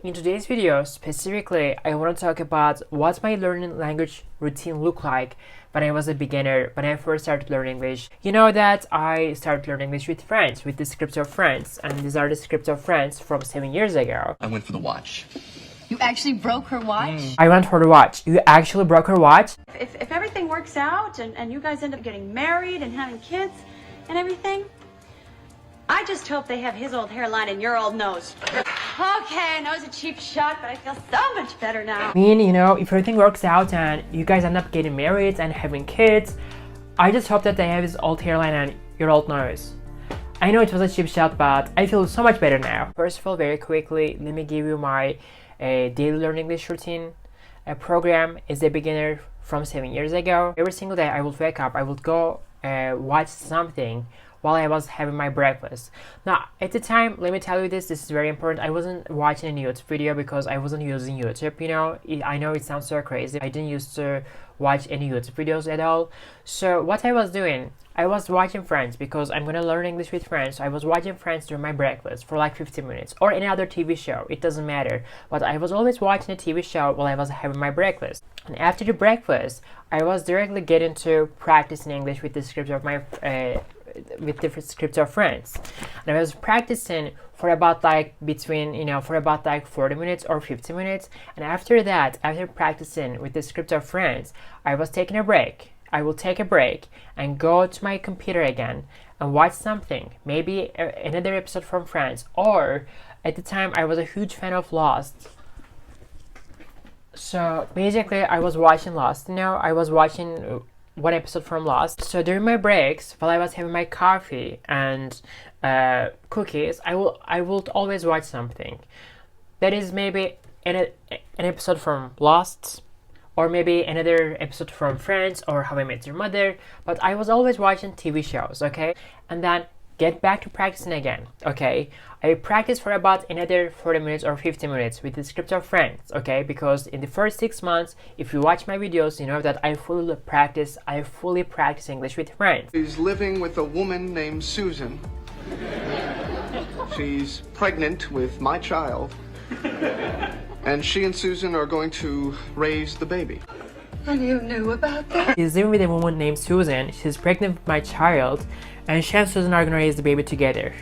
In today's video, specifically, I want to talk about what my learning language routine looked like when I was a beginner, when I first started learning English. You know that I started learning English with friends, with the scripts of friends, and these are the scripts of friends from 7 years ago. I went for the watch. You actually broke her watch? I went for the watch. You actually broke her watch? If everything works out and you guys end up getting married and having kids and everything, I just hope they have his old hairline and your old nose. Okay, I know it's a cheap shot, but I feel so much better now. I mean, you know, if everything works out and you guys end up getting married and having kids, I just hope that they have his old hairline and your old nose. I know it was a cheap shot, but I feel so much better now. First of all, very quickly, let me give you my daily learning English routine program as a beginner from 7 years ago. Every single day I would wake up, I would go watch something while I was having my breakfast. Now, at the time, let me tell you this is very important. I wasn't watching any YouTube video because I wasn't using YouTube, you know. I know it sounds so crazy. I didn't used to watch any YouTube videos at all. So what I was doing, I was watching Friends because I'm gonna learn English with Friends. So I was watching Friends during my breakfast for like 15 minutes or any other TV show. It doesn't matter. But I was always watching a TV show while I was having my breakfast. And after the breakfast, I was directly getting to practicing English with the script of my with different scripts of friends, and I was practicing for about like for about like 40 minutes or 50 minutes, and after that, after practicing with the script of friends, I was taking a break. I will take a break and go to my computer again and watch something, maybe another episode from Friends, or at the time I was a huge fan of Lost. So basically I was watching Lost, you know, I was watching one episode from Lost. So during my breaks, while I was having my coffee and cookies, I would always watch something. That is maybe an episode from Lost, or maybe another episode from Friends or How I Met Your Mother. But I was always watching TV shows, okay? And then get back to practicing again, okay? I practiced for about another 40 minutes or 50 minutes with the script of Friends, okay? Because in the first 6 months, if you watch my videos, you know that I fully practice English with Friends. She's living with a woman named Susan. She's pregnant with my child. And she and Susan are going to raise the baby. And you knew about that? She's living with a woman named Susan. She's pregnant with my child, and she and Susan are gonna raise the baby together.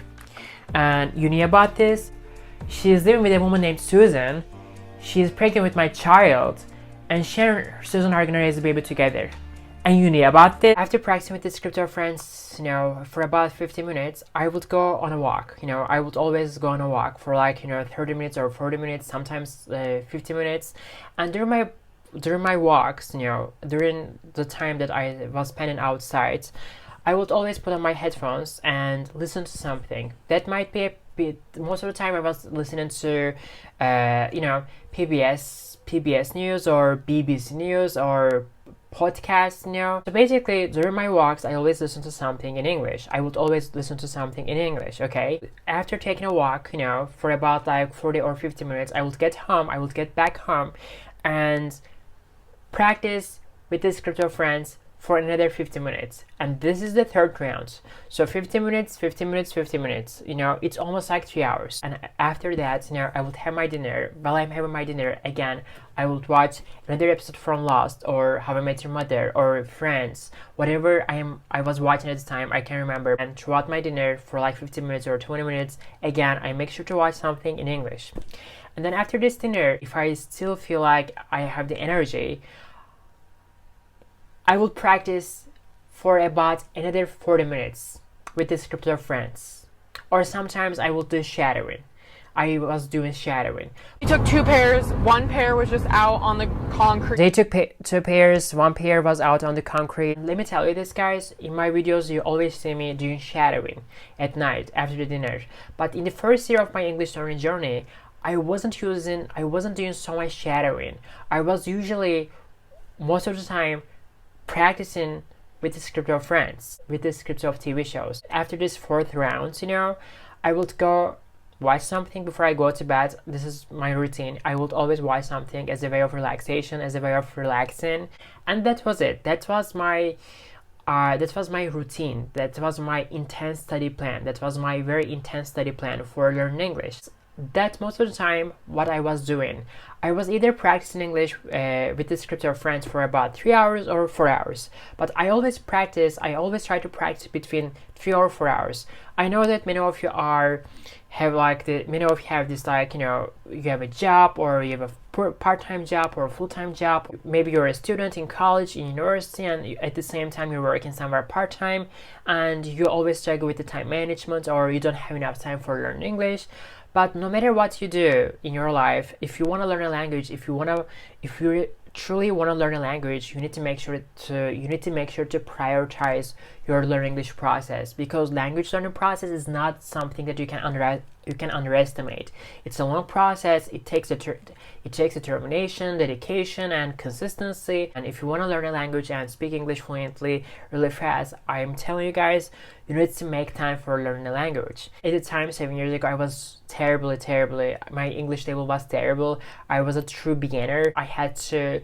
And you knew about this? She's living with a woman named Susan. She's pregnant with my child, and she and Susan are gonna raise the baby together. And you knew about this? After practicing with the script of Friends, you know, for about 50 minutes, I would go on a walk. You know, I would always go on a walk for like, you know, 30 minutes or 40 minutes, sometimes 50 minutes. And during my walks, you know, during the time that I was spending outside, I would always put on my headphones and listen to something. That might be a bit, most of the time I was listening to, you know, PBS News or BBC News or podcasts, you know. So basically, during my walks, I always listen to something in English. I would always listen to something in English, okay? After taking a walk, you know, for about like 40 or 50 minutes, I would get back home and practice with the script of Friends for another 50 minutes. And this is the third round. So 50 minutes, 50 minutes, 50 minutes. You know, it's almost like 3 hours. And after that, you know, I would have my dinner. While I'm having my dinner, again, I would watch another episode from Lost or How I Met Your Mother or Friends. Whatever I was watching at the time, I can't remember. And throughout my dinner for like 15 minutes or 20 minutes, again, I make sure to watch something in English. And then after this dinner, if I still feel like I have the energy, I will practice for about another 40 minutes with the script of Friends. Or sometimes I will do shadowing. I was doing shadowing. You took 2 pairs, 1 pair was just out on the concrete. They took 2 pairs, 1 pair was out on the concrete. Let me tell you this, guys, in my videos you always see me doing shadowing at night after the dinner. But in the first year of my English learning journey, I wasn't doing so much shadowing. I was usually, most of the time, practicing with the script of Friends, with the scripts of TV shows. After this 4th round, you know, I would go watch something before I go to bed. This is my routine. I would always watch something as a way of relaxation, as a way of relaxing. And that was it. That was my routine. That was my intense study plan. That was my very intense study plan for learning English. that's most of the time what I was doing. I was either practicing English with the script or friends for about 3 hours or 4 hours. But I always try to practice between 3 or 4 hours. I know that many of you have this, like, you know, you have a job, or you have a part-time job or a full-time job. Maybe you're a student in college, in university, and at the same time you're working somewhere part-time, and you always struggle with the time management, or you don't have enough time for learning English. But no matter what you do in your life, if you want to learn a language, if you truly want to learn a language, you need to make sure to prioritize your learning English process, because language learning process is not something that you can underestimate. It's a long process. It takes determination, dedication, and consistency. And if you want to learn a language and speak English fluently really fast, I am telling you guys, you need to make time for learning a language. At the time, 7 years ago, I was terribly, my English level was terrible. I was a true beginner. I had to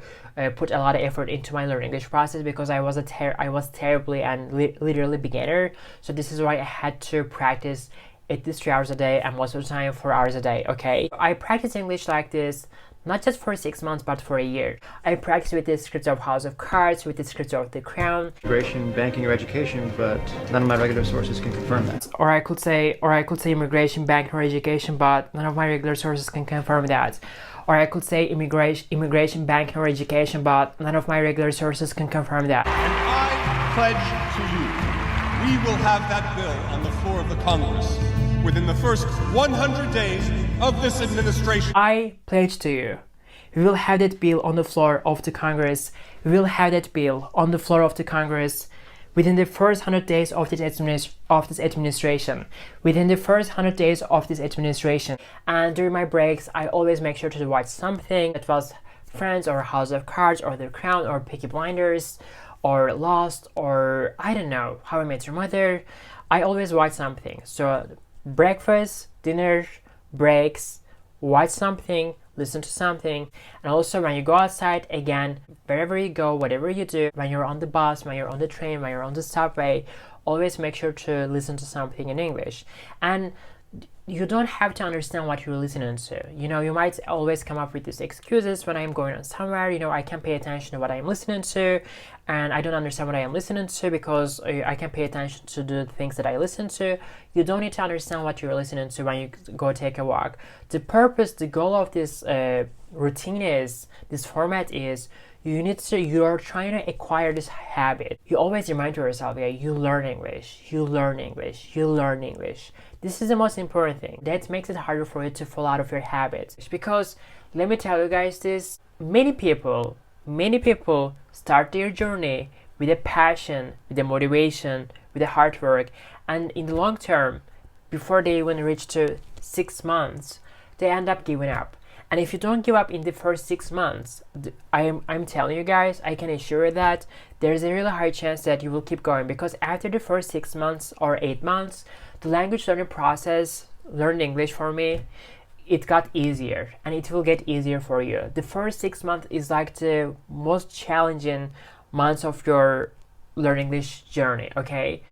put a lot of effort into my learning English process, because I was terribly and literally beginner. So this is why I had to practice at least 3 hours a day, and most of the time 4 hours a day. Okay, I practice English like this not just for 6 months, but for a year. I practice with the scripts of House of Cards, with the scripts of The Crown. Immigration, banking, or education, but none of my regular sources can confirm that. Or I could say immigration, banking, or education, but none of my regular sources can confirm that. Or I could say immigration, banking, or education, but none of my regular sources can confirm that. And I pledge to you, we will have that bill on the floor of the Congress within the first 100 days of this administration. I pledge to you, we will have that bill on the floor of the Congress. We will have that bill on the floor of the Congress within the first 100 days of this administration. Within the first 100 days of this administration. And during my breaks, I always make sure to watch something that was Friends, or House of Cards, or The Crown, or Peaky Blinders, or Lost, or I don't know, How I Met Your Mother. I always watch something. So breakfast, dinner, breaks, watch something, listen to something. And also when you go outside, again, wherever you go, whatever you do, when you're on the bus, when you're on the train, when you're on the subway, always make sure to listen to something in English. And you don't have to understand what you're listening to. You know, you might always come up with these excuses: when I'm going on somewhere, you know, I can't pay attention to what I'm listening to, and I don't understand what I am listening to because I can pay attention to the things that I listen to. You don't need to understand what you're listening to when you go take a walk. The goal of this routine is, this format is, you're trying to acquire this habit. You always remind yourself, yeah, you learn English, you learn English, you learn English. This is the most important thing. That makes it harder for you to fall out of your habits. Because let me tell you guys this, many people start their journey with a passion, with a motivation, with a hard work, and in the long term, before they even reach to 6 months, they end up giving up. And if you don't give up in the first 6 months, I'm telling you guys, I can assure you that there's a really high chance that you will keep going, because after the first 6 months or 8 months, the language learning process, learning English for me, it got easier, and it will get easier for you. The first 6 months is like the most challenging months of your learning English journey, okay?